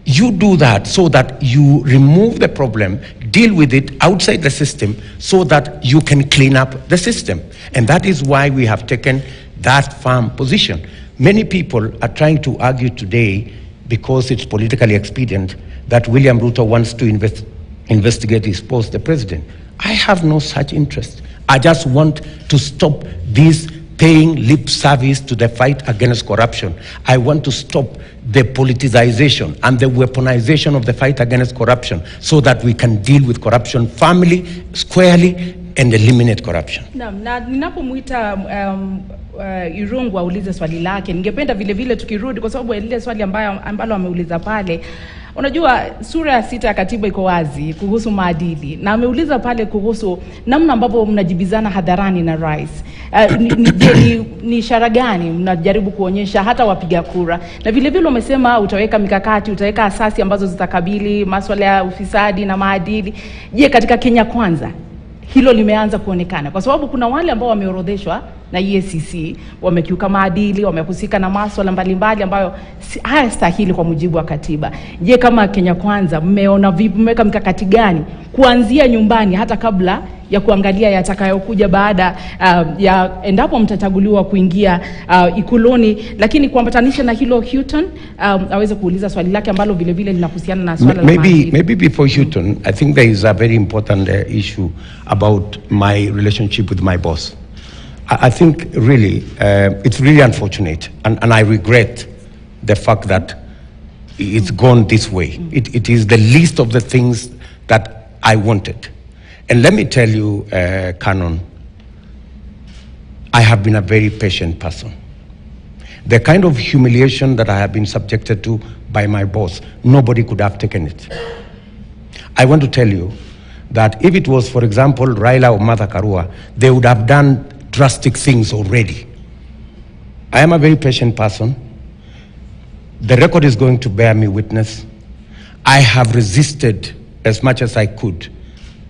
you do that so that you remove the problem, deal with it outside the system so that you can clean up the system. And that is why we have taken that firm position. Many people are trying to argue today, because it's politically expedient, that William Ruto wants to investigate his post, the president. I have no such interest. I just want to stop this paying lip service to the fight against corruption. I want to stop the politicization and the weaponization of the fight against corruption so that we can deal with corruption firmly, squarely, and eliminate corruption. Na ninapomuita Irungu aulize swali lake, ningependa vile vile tukirudi kwa sababu ile swali ambalo ameuliza pale. Unajua sura ya 6 ya katiba iko wazi kuhusu maadili, na ameuliza pale kuhusu namna ambavyo mnajibizana hadharani na rais. Ni ishara gani mnajaribu kuonyesha hata wapiga kura? Na vile vile umesema utaweka mikakati, utaweka asasi ambazo zitakabili masuala ya ufisadi na maadili. Je, katika Kenya Kwanza hilo limeanza kuonekana? Kwa sababu kuna wale ambao wameorodheshwa na EACC wamekiuka maadili, wamehusika na masuala mbalimbali ambayo hayastahili kwa mujibu wa katiba. Je, kama Kenya Kwanza mmeona vipi, mmeweka mikakati gani kuanzia nyumbani hata kabla ya kuangalia yatakayokuja baada ya endapo mtachaguliwa kuingia ikuloni? Lakini kuambatanisha na hilo Houghton aweze kuuliza swali lake ambalo vile vile linahusiana na swala la maadili. Maybe before Houghton, I think there is a very important issue about my relationship with my boss. I think really it's really unfortunate, and I regret the fact that it's gone this way. It is the least of the things that I wanted. And let me tell you, Canon, I have been a very patient person. The kind of humiliation that I have been subjected to by my boss, nobody could have taken it. I want to tell you that if it was, for example, Raila or Martha Karua, they would have done drastic things already. I am a very patient person. The record is going to bear me witness. I have resisted as much as I could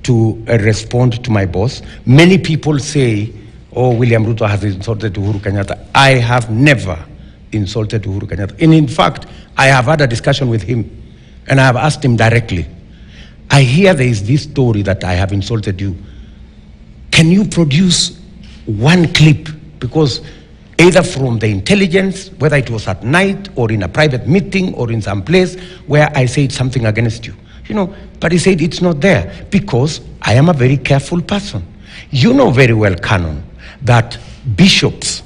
to respond to my boss. Many people say, oh, William Ruto has insulted Uhuru Kenyatta. I have never insulted Uhuru Kenyatta. And in fact, I have had a discussion with him, and I have asked him directly, I hear there is this story that I have insulted you. Can you produce one clip? Because either from the intelligence, whether it was at night or in a private meeting or in some place where I said something against you. You know, but he said it's not there because I am a very careful person. You know very well, Canon, that bishops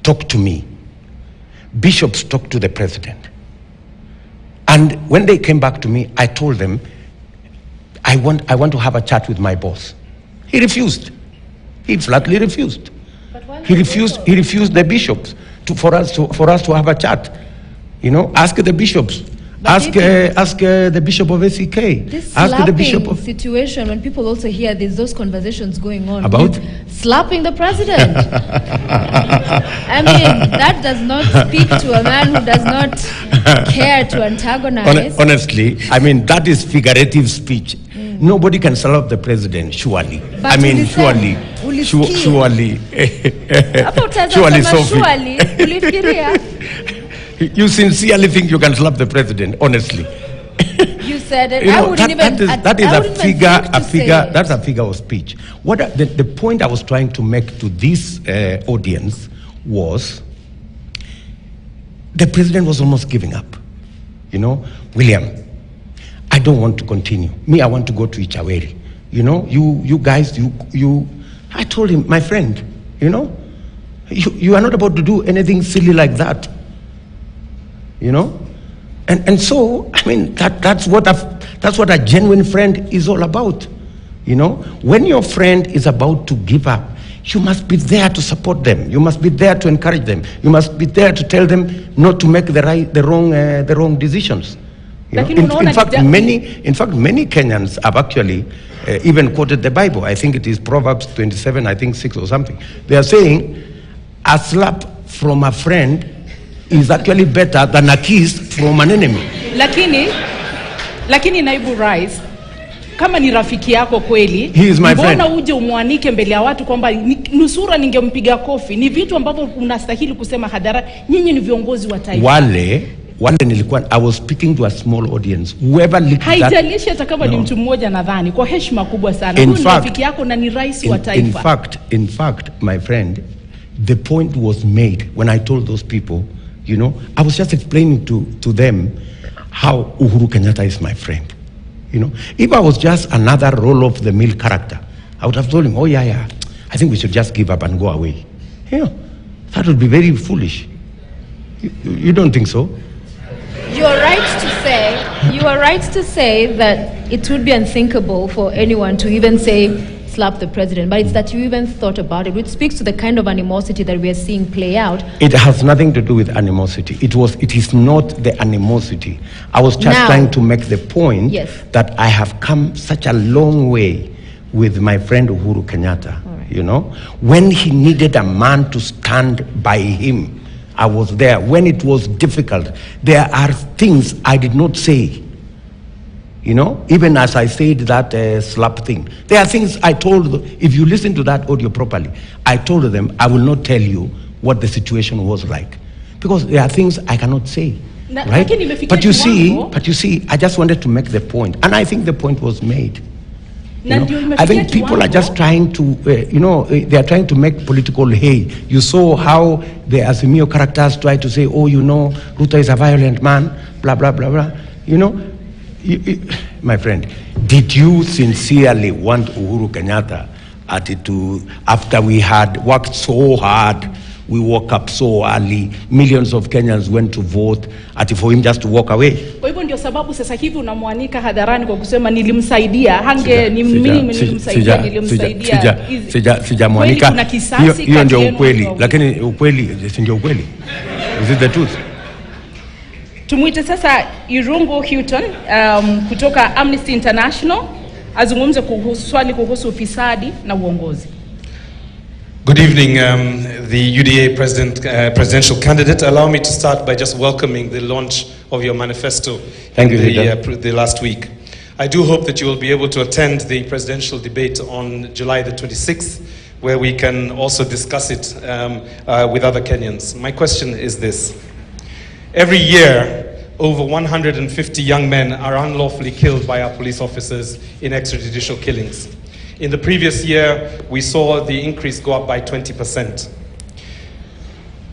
talk to me. Bishops talk to the president. And when they came back to me, I told them, I want to have a chat with my boss. He refused. He flatly refused. He refused the bishops for us to have a chat. You know, ask the bishops. Ask the bishop of SEK. This ask the bishop of situation, when people also hear there's those conversations going on about slapping the president. I mean, that does not speak to a man who does not care to antagonize. Honestly, I mean, that is figurative speech. Nobody can slap the president, surely. But I mean, surely. You sincerely think you can slap the president, honestly? You said it. You know, I wouldn't that's a figure of speech. The point I was trying to make to this audience was the president was almost giving up. You know, William, I don't want to continue. Me, I want to go to Ichaweri. You know, you guys, I told him, my friend, you know, you are not about to do anything silly like that. You know, and so I mean that's what a genuine friend is all about. You know, when your friend is about to give up, you must be there to support them. You must be there to encourage them. You must be there to tell them not to make the wrong decisions. You know? In fact, many Kenyans have actually even quoted the Bible. I think it is Proverbs 27, I think 6 or something. They are saying a slap from a friend is actually better than a kiss from an enemy. Lakini naibu rais, kama ni rafiki yako kweli, he is my friend. Mbona uje umwanike mbele ya watu kwamba nusura ningempiga kofi? Ni vitu ambavyo unastahili kusema hadhara. Nyinyi ni viongozi wa taifa. Wale nilikuwa, I was speaking to a small audience. Whoever listened, haijalishi hata kama ni mtu mmoja nadhani kwa heshima kubwa sana. Huyu ni rafiki yako na ni rais wa taifa. In fact, my friend, the point was made when I told those people, you know, I was just explaining to them how Uhuru Kenyatta is my friend. You know, if I was just another role-of-the-mill character, I would have told him, oh yeah, I think we should just give up and go away. You know, that would be very foolish. You don't think so? You are right to say that it would be unthinkable for anyone to even say slap the president, but it's that you even thought about it, which speaks to the kind of animosity that we are seeing play out. It has nothing to do with animosity. It is not the animosity. I was just trying to make the point that I have come such a long way with my friend Uhuru Kenyatta. Right. You know, when he needed a man to stand by him, I was there. When it was difficult, there are things I did not say. You know, even as I said that slap thing, there are things I told them. If you listen to that audio properly, I told them I will not tell you what the situation was like, because there are things I cannot say. Right? But you see, I just wanted to make the point, and I think the point was made. You know, I think people are just trying to, they are trying to make political hay. You saw how the Azimio characters try to say, oh, you know, Ruto is a violent man, blah, blah, blah, blah. You know, my friend, did you sincerely want Uhuru Kenyatta after we had worked so hard, we woke up so early, millions of Kenyans went to vote, for him just to walk away? Kwa hivyo ndio sababu sasa hivi unamwanika hadharani kwa kusema nilimsaidia, nilimsaidia. Sijamwanika. Hiyo ndio ukweli, lakini ukweli si ndio ukweli. Is it the truth? Tumuite sasa Irungu Hilton kutoka Amnesty International azungumze swali kuhusu ufisadi na uongozi. Good evening, the UDA presidential candidate. Allow me to start by just welcoming the launch of your manifesto. Thank you, the last week. I do hope that you will be able to attend the presidential debate on July the 26th, where we can also discuss it with other Kenyans. My question is this. Every year, over 150 young men are unlawfully killed by our police officers in extrajudicial killings. In the previous year, we saw the increase go up by 20%.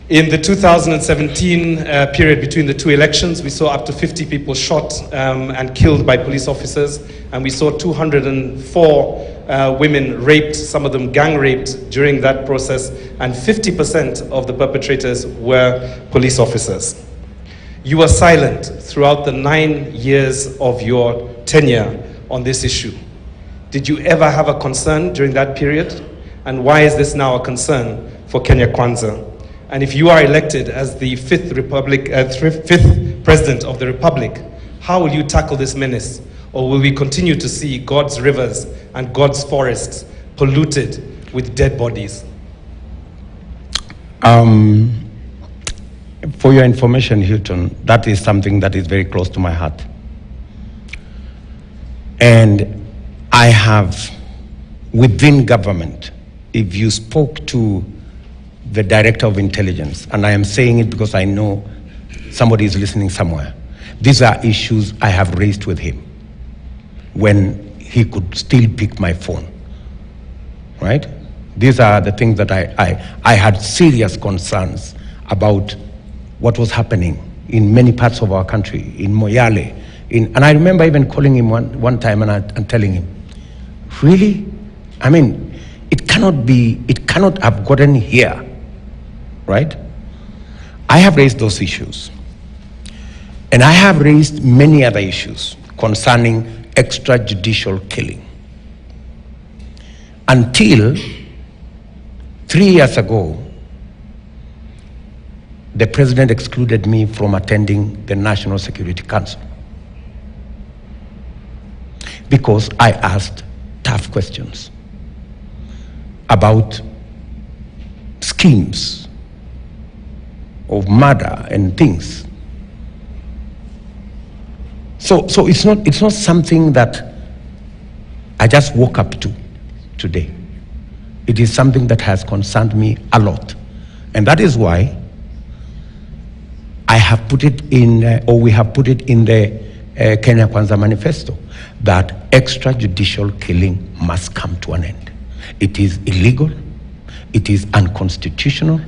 In the 2017 period between the two elections, we saw up to 50 people shot and killed by police officers, and we saw 204 women raped, some of them gang raped during that process, and 50% of the perpetrators were police officers. You were silent throughout the 9 years of your tenure on this issue. Did you ever have a concern during that period? And why is this now a concern for Kenya Kwanza? And if you are elected as the fifth president of the Republic, how will you tackle this menace? Or will we continue to see God's rivers and God's forests polluted with dead bodies? For your information, Hilton, that is something that is very close to my heart. And I have, within government, if you spoke to the Director of Intelligence, and I am saying it because I know somebody is listening somewhere, these are issues I have raised with him when he could still pick my phone, right? These are the things that I had serious concerns about what was happening in many parts of our country, in Moyale. And I remember even calling him one time and telling him, really? I mean, it cannot have gotten here, right? I have raised those issues. And I have raised many other issues concerning extrajudicial killing. Until 3 years ago, the president excluded me from attending the National Security Council because I asked tough questions about schemes of murder and things. So it's not something that I just woke up to today. It is something that has concerned me a lot. And that is why I have put it in, or we have put it in the Kenya Kwanza manifesto, that extrajudicial killing must come to an end. It is illegal, it is unconstitutional,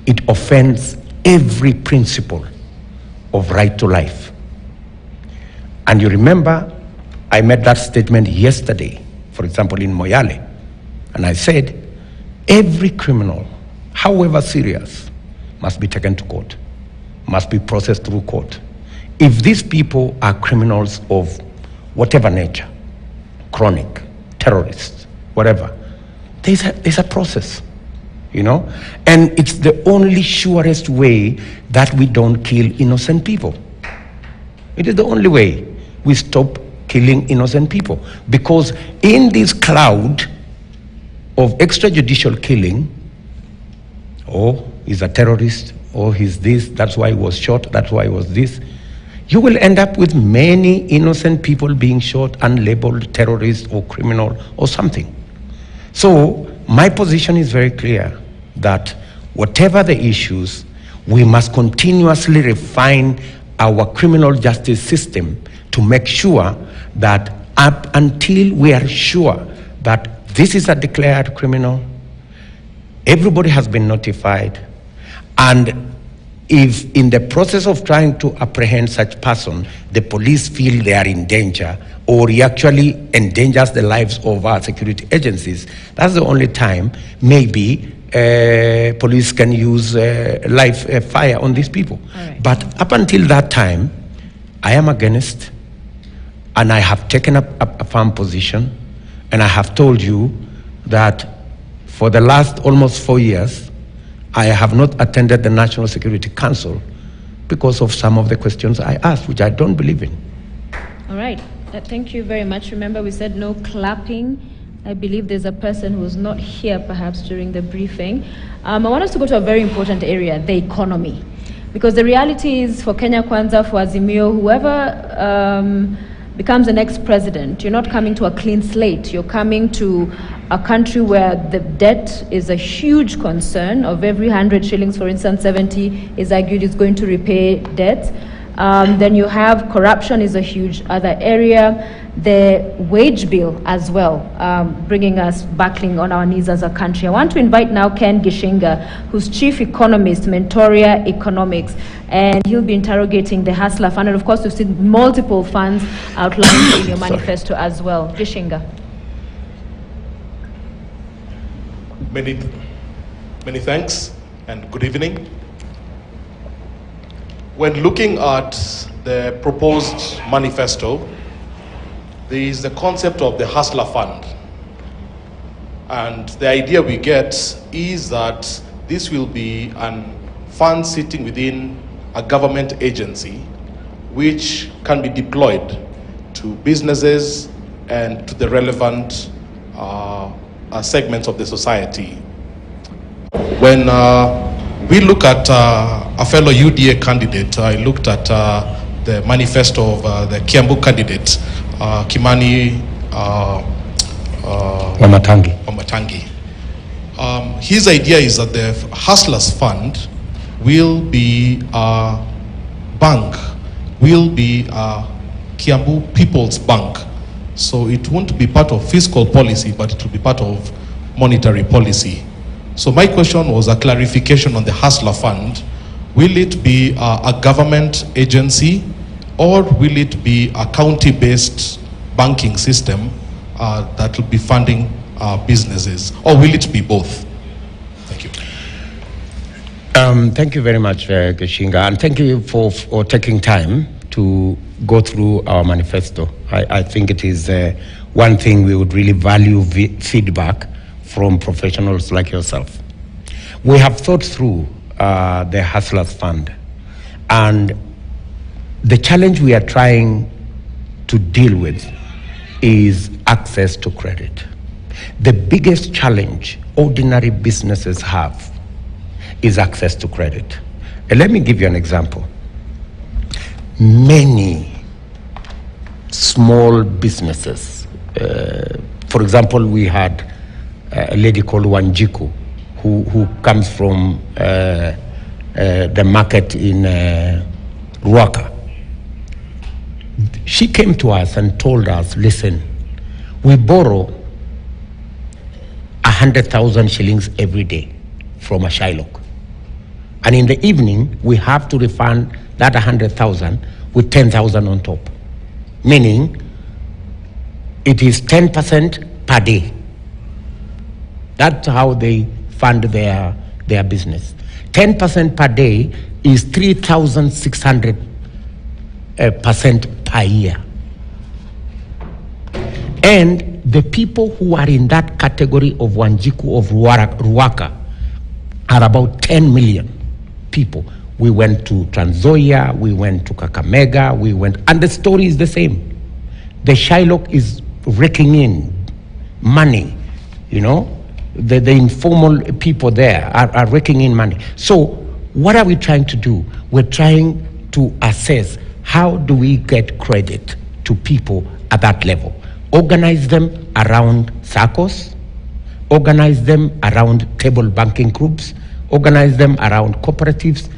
it offends every principle of right to life. And you remember, I made that statement yesterday, for example, in Moyale. And I said, every criminal, however serious, must be taken to court, must be processed through court. If these people are criminals of whatever nature, chronic, terrorists, whatever, there's a process, you know? And it's the only surest way that we don't kill innocent people. It is the only way we stop killing innocent people. Because in this cloud of extrajudicial killing, oh, he's a terrorist, or he's this, that's why he was shot, that's why he was this, you will end up with many innocent people being shot and labeled terrorist or criminal or something. So my position is very clear that whatever the issues, we must continuously refine our criminal justice system to make sure that up until we are sure that this is a declared criminal, everybody has been notified, and if in the process of trying to apprehend such person, the police feel they are in danger, or he actually endangers the lives of our security agencies, that's the only time maybe police can use live fire on these people. Right. But up until that time, I am against, and I have taken up a firm position, and I have told you that for the last almost 4 years, I have not attended the National Security Council because of some of the questions I asked, which I don't believe in. All right. Thank you very much. Remember, we said no clapping. I believe there's a person who's not here perhaps during the briefing. I want us to go to a very important area, the economy. Because the reality is for Kenya Kwanza, for Azimio, whoever becomes the next president, you're not coming to a clean slate. You're coming to a country where the debt is a huge concern. Of every 100 shillings, for instance, 70 is argued is going to repay debt. Then you have corruption is a huge other area. The wage bill as well, bringing us battling on our knees as a country. I want to invite now Ken Gishinga, who's chief economist, Mentoria Economics, and he'll be interrogating the Hustler Fund. And of course, we've seen multiple funds outlined in your manifesto as well. Gishinga. Many thanks and good evening. When looking at the proposed manifesto, there is the concept of the Hustler Fund. And the idea we get is that this will be a fund sitting within a government agency which can be deployed to businesses and to the relevant segments of the society. When we look at a fellow UDA candidate, I looked at the manifesto of the Kiambu candidate, Kimani Wamatangi. His idea is that the Hustlers Fund will be a bank, will be a Kiambu People's Bank. So it won't be part of fiscal policy, but it will be part of monetary policy. So my question was a clarification on the Hustler Fund. Will it be a government agency, or will it be a county-based banking system that will be funding businesses, or will it be both? Thank you. Thank you very much, Gishinga, and thank you for taking time to go through our manifesto. I think it is one thing we would really value feedback from professionals like yourself. We have thought through the Hustlers Fund, and the challenge we are trying to deal with is access to credit. The biggest challenge ordinary businesses have is access to credit. And let me give you an example. Many small businesses, for example, we had a lady called Wanjiku who comes from the market in Ruaka. She came to us and told us, listen, we borrow 100,000 shillings every day from a Shylock. And in the evening, we have to refund that 100,000 with 10,000 on top. meaning it is 10% per day. That's how they fund their business. 10% per day is 3,600% per year. And the people who are in that category of Wanjiku, of Ruaka, are about 10 million people. We went to Trans Nzoia, we went to Kakamega, and the story is the same. The Shylock is raking in money, the informal people there are raking in money. So what are we trying to do? We're trying to assess how do we get credit to people at that level. Organize them around SACCOs, organize them around table banking groups, organize them around cooperatives.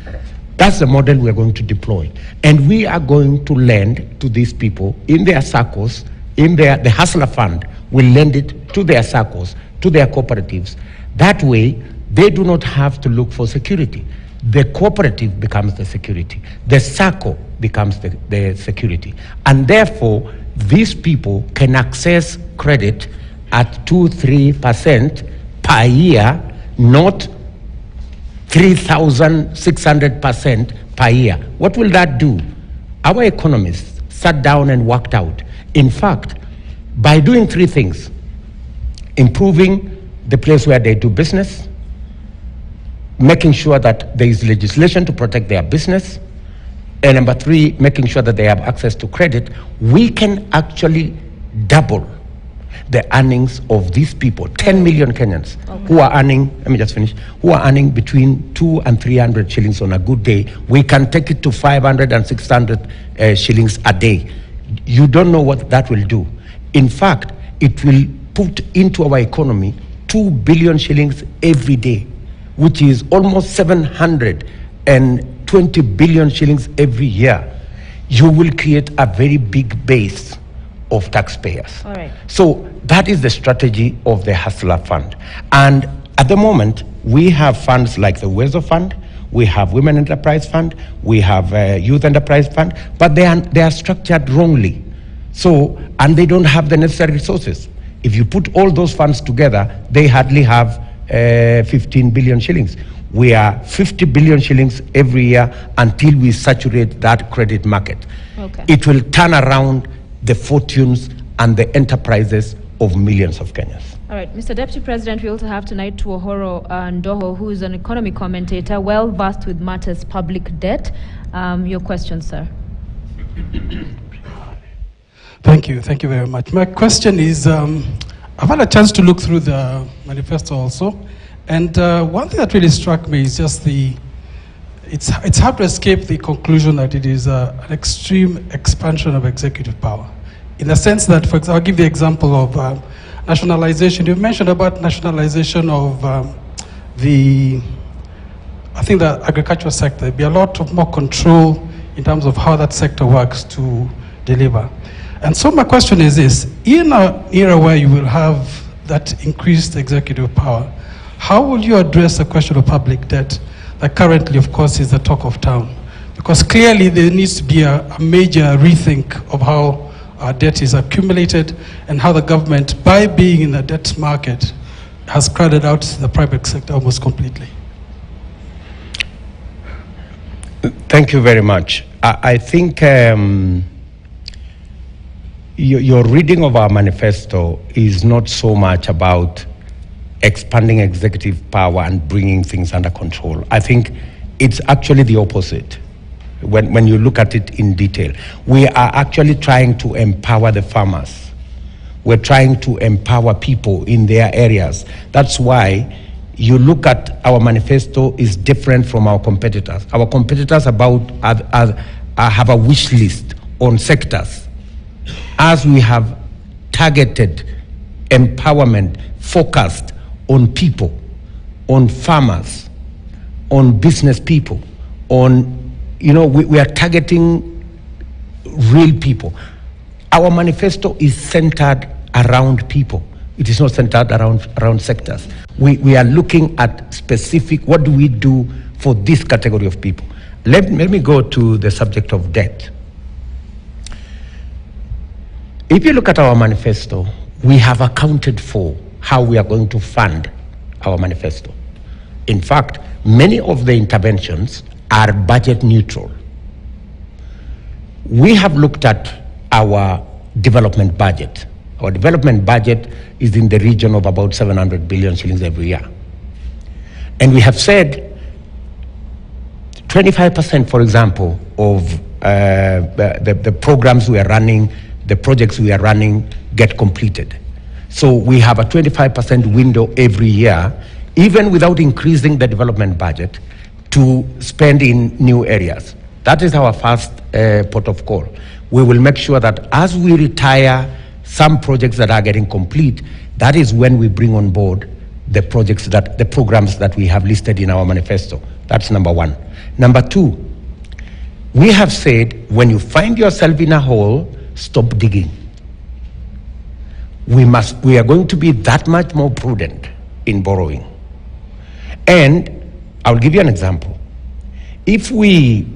That's the model we're going to deploy. And we are going to lend to these people in their SACCOs, the Hustler Fund will lend it to their SACCOs, to their cooperatives. That way, they do not have to look for security. The cooperative becomes the security. The SACCO becomes the security. And therefore, these people can access credit at 2-3% per year, not 3,600% per year. What will that do? Our economists sat down and worked out. In fact, by doing three things: improving the place where they do business, making sure that there is legislation to protect their business, and number three, making sure that they have access to credit, we can actually double the earnings of these people, 10 million Kenyans, who are earning, let me just finish, who are earning between 200 and 300 shillings on a good day. We can take it to 500 and 600 shillings a day. You don't know what that will do. In fact, it will put into our economy 2 billion shillings every day, which is almost 720 billion shillings every year. You will create a very big base of taxpayers. All right. So that is the strategy of the Hustler Fund. And at the moment, we have funds like the Uwezo Fund, we have Women Enterprise Fund, we have Youth Enterprise Fund, but they are structured wrongly. So, and they don't have the necessary resources. If you put all those funds together, they hardly have 15 billion shillings. We are 50 billion shillings every year until we saturate that credit market. Okay. It will turn around the fortunes and the enterprises of millions of Kenyans. All right, Mr. Deputy President, we also have tonight Tuohoro Ndoho, who is an economy commentator, well versed with matters public debt. Your question, sir. Thank you very much. My question is, I've had a chance to look through the manifesto also, and one thing that really struck me is just it's hard to escape the conclusion that it is an extreme expansion of executive power. In the sense that, for example, I'll give the example of nationalization. You've mentioned about nationalization of the agricultural sector. There'd be a lot of more control in terms of how that sector works to deliver. And so my question is this: in an era where you will have that increased executive power, how will you address the question of public debt that currently, of course, is the talk of town? Because clearly there needs to be a major rethink of how our debt is accumulated and how the government, by being in the debt market, has crowded out the private sector almost completely. Thank you very much. I think your reading of our manifesto is not so much about expanding executive power and bringing things under control. I think it's actually the opposite. When you look at it in detail, we are actually trying to empower the farmers. We're trying to empower people in their areas. That's why you look at our manifesto is different from our competitors. Our competitors have a wish list on sectors. As we have targeted empowerment focused on people, on farmers, on business people, on, we are targeting real people. Our manifesto is centered around people. It is not centered around sectors. We are looking at specific, what do we do for this category of people? Let me go to the subject of debt. If you look at our manifesto, we have accounted for how we are going to fund our manifesto. In fact, many of the interventions are budget neutral. We have looked at our development budget. Our development budget is in the region of about 700 billion shillings every year. And we have said 25%, for example, of the programs we are running, the projects we are running get completed. So we have a 25% window every year, even without increasing the development budget, to spend in new areas. That is our first port of call. We will make sure that as we retire some projects that are getting complete, that is when we bring on board the programs that we have listed in our manifesto. That's number one. Number two, we have said when you find yourself in a hole, stop digging. We are going to be that much more prudent in borrowing. And I'll give you an example. If we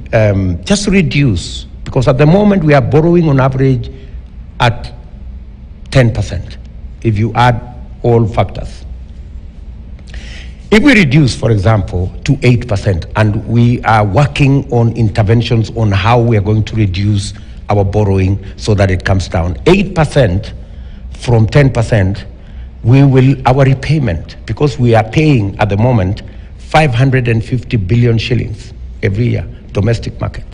just reduce, because at the moment we are borrowing on average at 10%, if you add all factors. If we reduce, for example, to 8%, and we are working on interventions on how we are going to reduce our borrowing so that it comes down, 8% from 10%, our repayment, because we are paying at the moment 550 billion shillings every year, domestic market,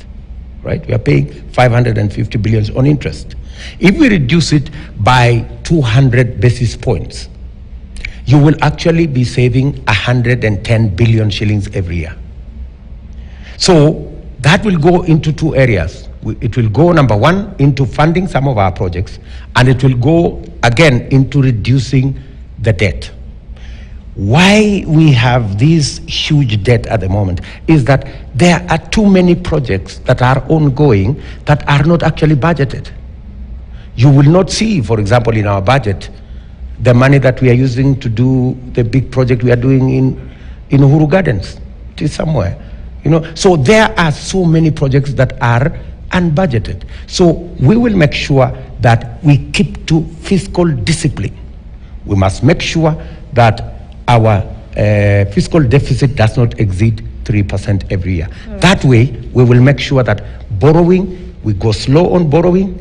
right? We are paying 550 billion on interest. If we reduce it by 200 basis points, you will actually be saving 110 billion shillings every year. So that will go into two areas. It will go, number one, into funding some of our projects, and it will go again into reducing the debt. Why we have this huge debt at the moment is that there are too many projects that are ongoing that are not actually budgeted. You will not see, for example, in our budget, the money that we are using to do the big project we are doing in Uhuru Gardens. It is somewhere, So there are so many projects that are unbudgeted. So we will make sure that we keep to fiscal discipline. We must make sure that our fiscal deficit does not exceed 3% every year. That way, we will make sure that borrowing, we go slow on borrowing,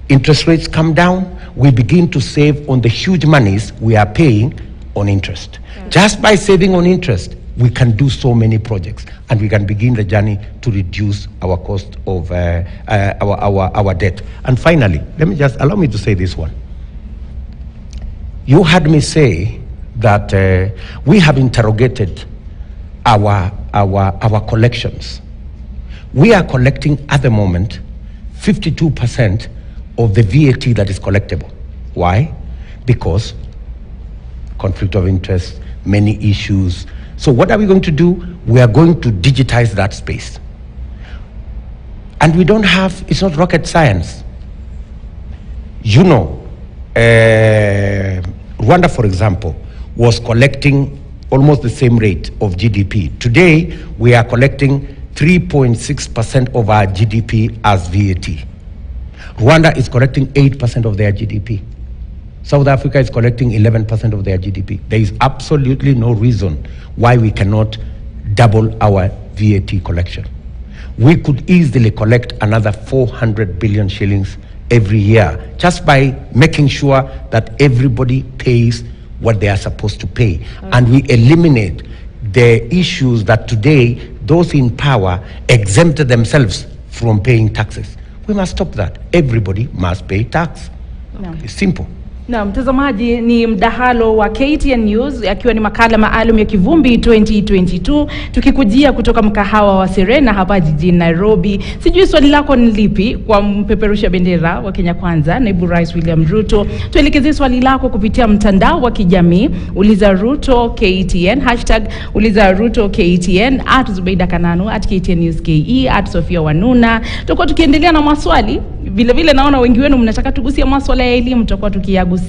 interest rates come down, we begin to save on the huge monies we are paying on interest. Just by saving on interest, we can do so many projects, and we can begin the journey to reduce our cost of our debt. And finally, allow me to say this one. You heard me say that we have interrogated our collections. We are collecting at the moment 52% of the VAT that is collectible. Why? Because conflict of interest, many issues. So what are we going to do? We are going to digitize that space. And it's not rocket science. Rwanda, for example, was collecting almost the same rate of GDP. Today, we are collecting 3.6% of our GDP as VAT. Rwanda is collecting 8% of their GDP. South Africa is collecting 11% of their GDP. There is absolutely no reason why we cannot double our VAT collection. We could easily collect another 400 billion shillings every year just by making sure that everybody pays what they are supposed to pay. And we eliminate the issues that today those in power exempted themselves from paying taxes. We must stop that. Everybody must pay tax. No. It's simple. Na mtazamaji, ni mdahalo wa KTN News akiwa ni makala maalum ya Kivumbi 2022 tukikujia kutoka mkahawa wa Serena hapa jijini Nairobi. Sijui swali lako ni lipi kwa mpeperusha bendera wa Kenya Kwanza, Naibu Rais William Ruto. Tuelekeze swali lako kupitia mtandao wa kijamii, uliza Ruto KTN, #uliza Ruto KTN, @Zubeida Kananu, @KTN News KE, @Sofia Wanuna. Tutakuwa tukiendelea na maswali. Vile naona wengi wenu mnataka tugusia maswala ya elimu, tutakuwa tukiyagusia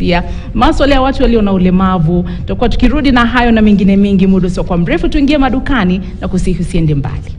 maswala ya watu walio na ulemavu. Tutakuwa tukirudi na hayo na mengine mengi muda sio kwa mrefu. Tuingie madukani na kusihi usiende mbali.